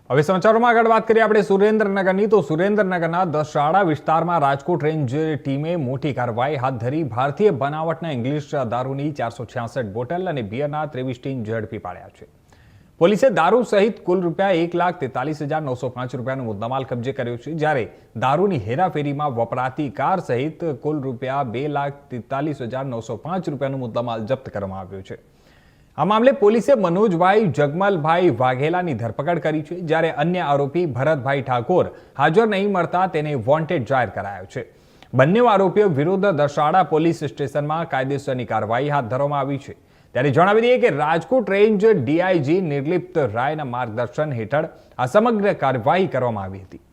હવે સમાચારોમાં આગળ વાત કરીએ આપણે સુરેન્દ્રનગરની તો સુરેન્દ્રનગરના દસાડા વિસ્તારમાં રાજકોટ રેન્જ ટીમે મોટી કાર્યવાહી હાથ ધરી ભારતીય બનાવટના ઇંગ્લિશ દારૂની 466 બોટલ અને બિયરના 23 ટીન ઝડપી પાડ્યા છે. પોલીસે દારૂ સહિત કુલ ₹1,43,905 રૂપિયાનો મુદ્દામાલ કબજે કર્યો છે, જ્યારે દારૂની હેરાફેરીમાં વપરાતી કાર સહિત કુલ ₹2,43,905 રૂપિયાનો મુદ્દામાલ જપ્ત કરવામાં આવ્યો છે. આ મામલે પોલીસે મનોજભાઈ જગમલભાઈ વાઘેલાની ધરપકડ કરી છે, જ્યારે અન્ય આરોપી ભરતભાઈ ઠાકોર હાજર નહીં મળતા તેને વોન્ટેડ જાહેર કરાયો છે. બંને આરોપીઓ વિરુદ્ધ દસાડા પોલીસ સ્ટેશનમાં કાયદેસરની કાર્યવાહી હાથ ધરવામાં આવી છે. ત્યારે જણાવી દઈએ કે રાજકોટ રેન્જ ડીઆઈજી નિર્લિપ્ત રાયના માર્ગદર્શન હેઠળ આ સમગ્ર કાર્યવાહી કરવામાં આવી હતી.